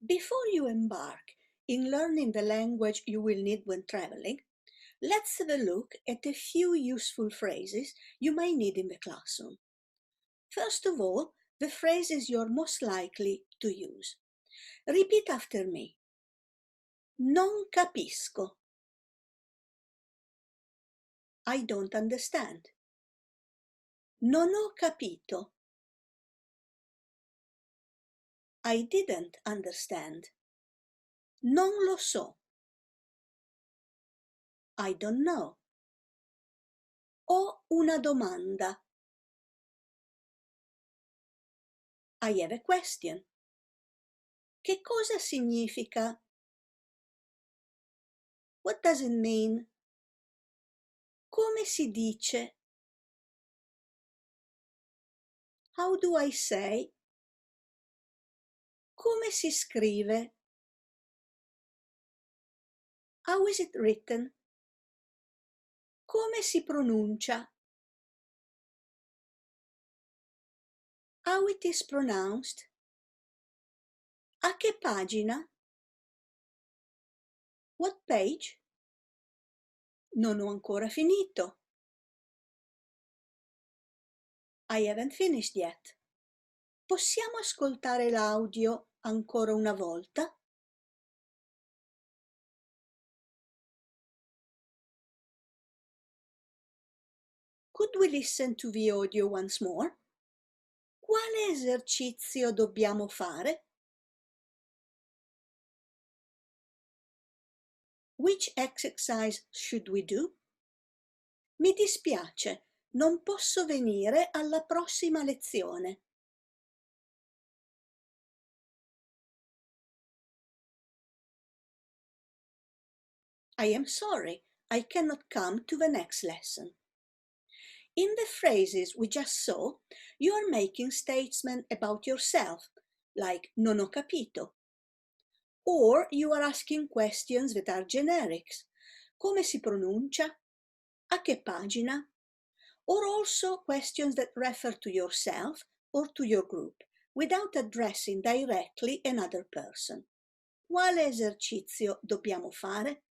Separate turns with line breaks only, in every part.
Before you embark in learning the language you will need when traveling, let's have a look at a few useful phrases you may need in the classroom. First of all, the phrases you're most likely to use. Repeat after me. Non capisco. I don't understand. Non ho capito. I didn't understand. Non lo so. I don't know. Ho una domanda. I have a question. Che cosa significa? What does it mean? Come si dice? How do I say? Come si scrive? How is it written? Come si pronuncia? How it is pronounced? A che pagina? What page? Non ho ancora finito. I haven't finished yet. Possiamo ascoltare l'audio ancora una volta? Could we listen to the audio once more? Quale esercizio dobbiamo fare? Which exercise should we do? Mi dispiace, non posso venire alla prossima lezione. I am sorry, I cannot come to the next lesson. In the phrases we just saw, you are making statements about yourself, like non ho capito. Or you are asking questions that are generics. Come si pronuncia? A che pagina? Or also questions that refer to yourself or to your group, without addressing directly another person. Quale esercizio dobbiamo fare?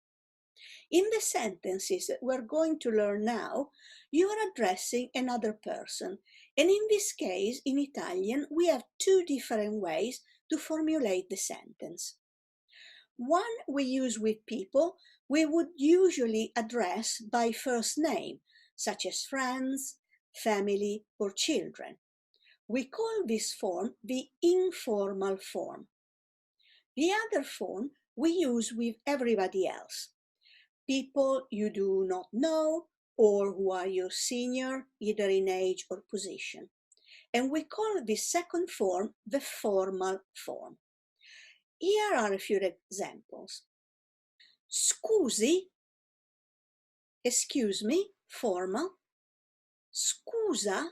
In the sentences that we're going to learn now, you are addressing another person, and in this case, in Italian, we have two different ways to formulate the sentence. One we use with people we would usually address by first name, such as friends, family, or children. We call this form the informal form. The other form we use with everybody else. People you do not know or who are your senior, either in age or position. And we call this second form the formal form. Here are a few examples. Scusi, excuse me, formal. Scusa,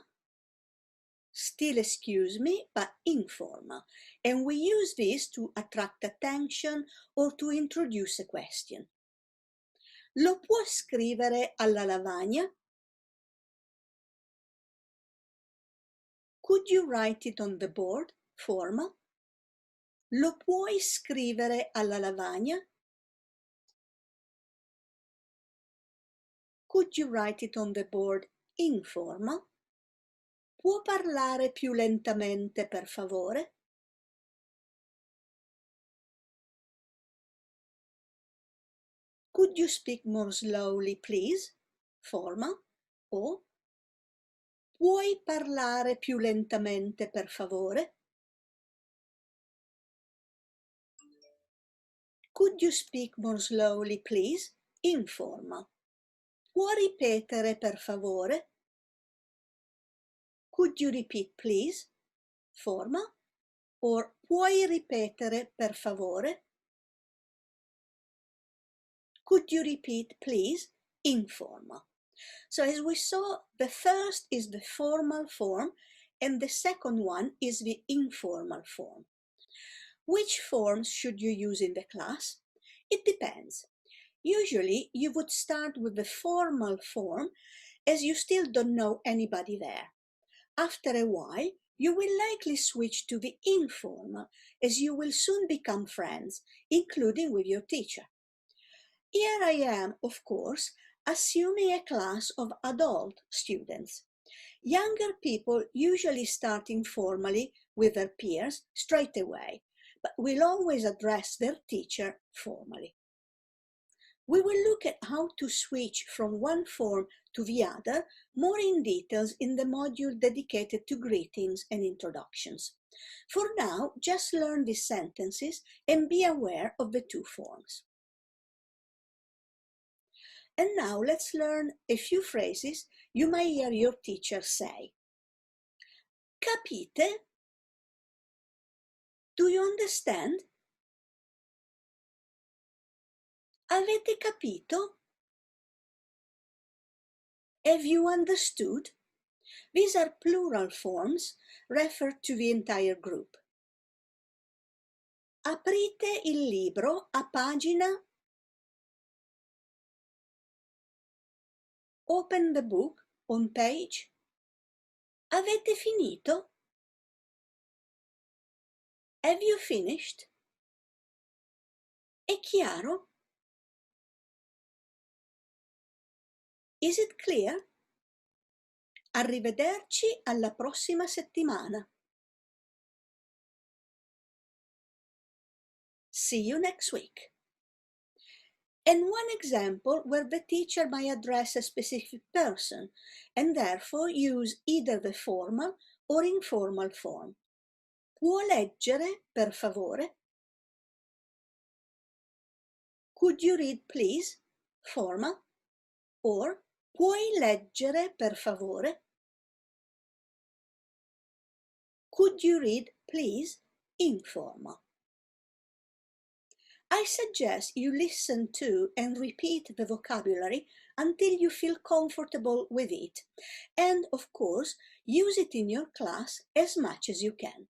still excuse me, but informal. And we use this to attract attention or to introduce a question. Lo può scrivere alla lavagna? Could you write it on the board? Formal. Lo puoi scrivere alla lavagna? Could you write it on the board? Informal. Può parlare più lentamente, per favore? Could you speak more slowly, please? Formal. O puoi parlare più lentamente, per favore? Could you speak more slowly, please? Informal. Può ripetere, per favore? Could you repeat, please? Formal. Or puoi ripetere, per favore? Could you repeat, please? Informal. So as we saw, the first is the formal form and the second one is the informal form. Which forms should you use in the class? It depends. Usually you would start with the formal form as you still don't know anybody there. After a while, You will likely switch to the informal, as you will soon become friends, including with your teacher. Here I am, of course, assuming a class of adult students. Younger people usually start informally with their peers straight away, but will always address their teacher formally. We will look at how to switch from one form to the other more in details in the module dedicated to greetings and introductions. For now, just learn these sentences and be aware of the two forms. And now let's learn a few phrases you may hear your teacher say. Capite? Do you understand? Avete capito? Have you understood? These are plural forms, refer to the entire group. Aprite il libro a pagina. Open the book on page. Avete finito? Have you finished? È chiaro? Is it clear? Arrivederci alla prossima settimana. See you next week. And one example where the teacher may address a specific person and therefore use either the formal or informal form. Può leggere, per favore? Could you read, please? Formal. Or, puoi leggere, per favore? Could you read, please? Informal. I suggest you listen to and repeat the vocabulary until you feel comfortable with it, and of course, use it in your class as much as you can.